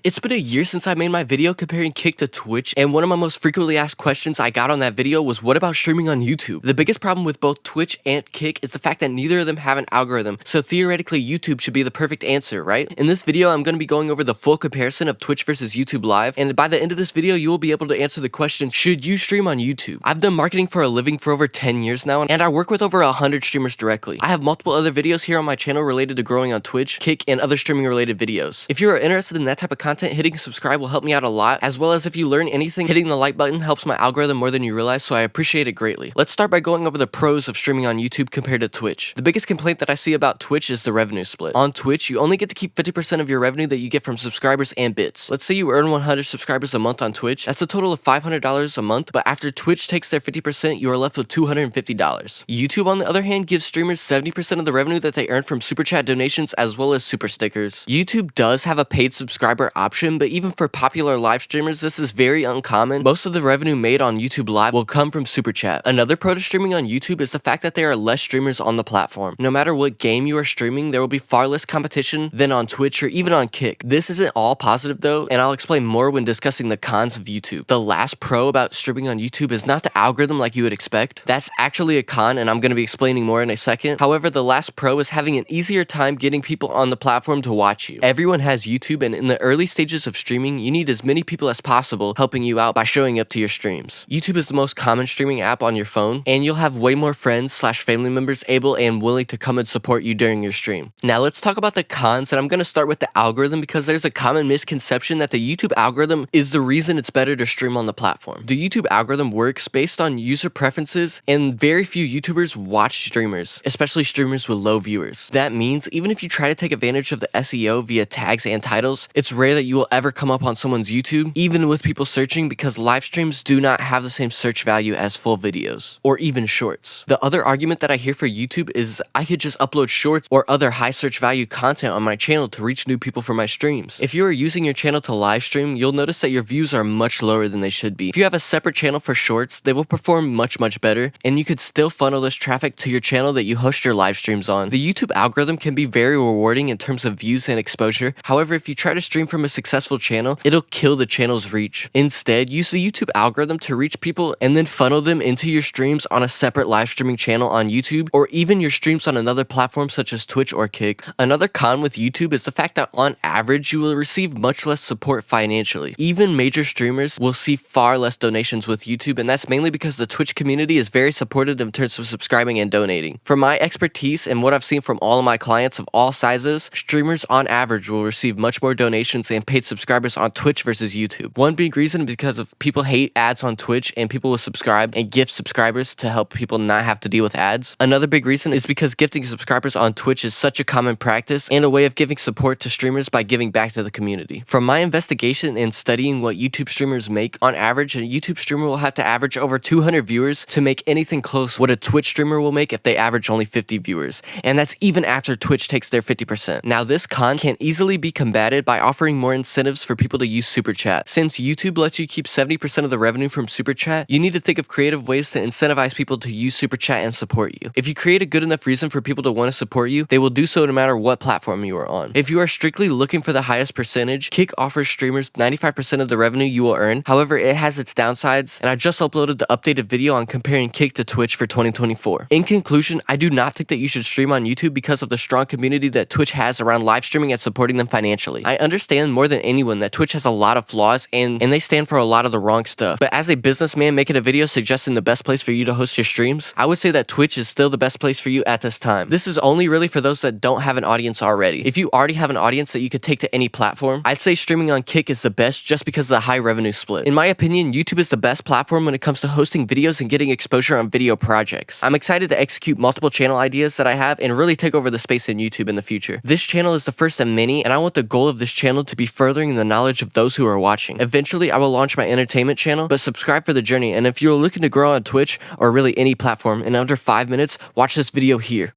It's been a year since I made my video comparing Kick to Twitch, and one of my most frequently asked questions I got on that video was, what about streaming on YouTube? The biggest problem with both Twitch and Kick is the fact that neither of them have an algorithm, so theoretically YouTube should be the perfect answer, right? In this video, I'm going to be going over the full comparison of Twitch versus YouTube Live, and by the end of this video, you will be able to answer the question, should you stream on YouTube? I've done marketing for a living for over 10 years now, and I work with over 100 streamers directly. I have multiple other videos here on my channel related to growing on Twitch, Kick, and other streaming related videos. If you are interested in that type of content, hitting subscribe will help me out a lot, as well as if you learn anything, hitting the like button helps my algorithm more than you realize, so I appreciate it greatly. Let's start by going over the pros of streaming on YouTube compared to Twitch. The biggest complaint that I see about Twitch is the revenue split. On Twitch, you only get to keep 50% of your revenue that you get from subscribers and bits. Let's say you earn 100 subscribers a month on Twitch, that's a total of $500 a month, but after Twitch takes their 50%, you are left with $250. YouTube, on the other hand, gives streamers 70% of the revenue that they earn from super chat donations as well as super stickers. YouTube does have a paid subscriber option, but even for popular live streamers, this is very uncommon. Most of the revenue made on YouTube Live will come from super chat. Another pro to streaming on YouTube is the fact that there are less streamers on the platform. No matter what game you are streaming, there will be far less competition than on Twitch or even on Kick. This isn't all positive though, and I'll explain more when discussing the cons of YouTube. The last pro about streaming on YouTube is not the algorithm like you would expect. That's actually a con, and I'm going to be explaining more in a second. However, the last pro is having an easier time getting people on the platform to watch you. Everyone has YouTube, and in the early stages of streaming, you need as many people as possible helping you out by showing up to your streams. YouTube is the most common streaming app on your phone, and you'll have way more friends / family members able and willing to come and support you during your stream. Now let's talk about the cons, and I'm going to start with the algorithm because there's a common misconception that the YouTube algorithm is the reason it's better to stream on the platform. The YouTube algorithm works based on user preferences, and very few YouTubers watch streamers, especially streamers with low viewers. That means even if you try to take advantage of the SEO via tags and titles, it's rare that you will ever come up on someone's YouTube, even with people searching, because live streams do not have the same search value as full videos, or even shorts. The other argument that I hear for YouTube is I could just upload shorts or other high search value content on my channel to reach new people for my streams. If you are using your channel to live stream, you'll notice that your views are much lower than they should be. If you have a separate channel for shorts, they will perform much better, and you could still funnel this traffic to your channel that you host your live streams on. The YouTube algorithm can be very rewarding in terms of views and exposure. However, if you try to stream from a successful channel, it'll kill the channel's reach. Instead, use the YouTube algorithm to reach people and then funnel them into your streams on a separate live streaming channel on YouTube, or even your streams on another platform such as Twitch or Kick. Another con with YouTube is the fact that on average, you will receive much less support financially. Even major streamers will see far less donations with YouTube, and that's mainly because the Twitch community is very supportive in terms of subscribing and donating. From my expertise and what I've seen from all of my clients of all sizes, streamers on average will receive much more donations and paid subscribers on Twitch versus YouTube. One big reason is because of people hate ads on Twitch, and people will subscribe and gift subscribers to help people not have to deal with ads. Another big reason is because gifting subscribers on Twitch is such a common practice and a way of giving support to streamers by giving back to the community. From my investigation and studying what YouTube streamers make, on average, a YouTube streamer will have to average over 200 viewers to make anything close what a Twitch streamer will make if they average only 50 viewers, and that's even after Twitch takes their 50%. Now, this con can easily be combated by offering more incentives for people to use super chat. Since YouTube lets you keep 70% of the revenue from super chat, you need to think of creative ways to incentivize people to use super chat and support you. If you create a good enough reason for people to want to support you, they will do so no matter what platform you are on. If you are strictly looking for the highest percentage, Kick offers streamers 95% of the revenue you will earn. However, it has its downsides, and I just uploaded the updated video on comparing Kick to Twitch for 2024. In conclusion, I do not think that you should stream on YouTube because of the strong community that Twitch has around live streaming and supporting them financially. I understand more than anyone that Twitch has a lot of flaws and they stand for a lot of the wrong stuff. But as a businessman making a video suggesting the best place for you to host your streams, I would say that Twitch is still the best place for you at this time. This is only really for those that don't have an audience already. If you already have an audience that you could take to any platform, I'd say streaming on Kick is the best just because of the high revenue split. In my opinion, YouTube is the best platform when it comes to hosting videos and getting exposure on video projects. I'm excited to execute multiple channel ideas that I have and really take over the space in YouTube in the future. This channel is the first of many, and I want the goal of this channel to be furthering the knowledge of those who are watching. Eventually, I will launch my entertainment channel, but subscribe for the journey, and if you're looking to grow on Twitch or really any platform in under 5 minutes, watch this video here.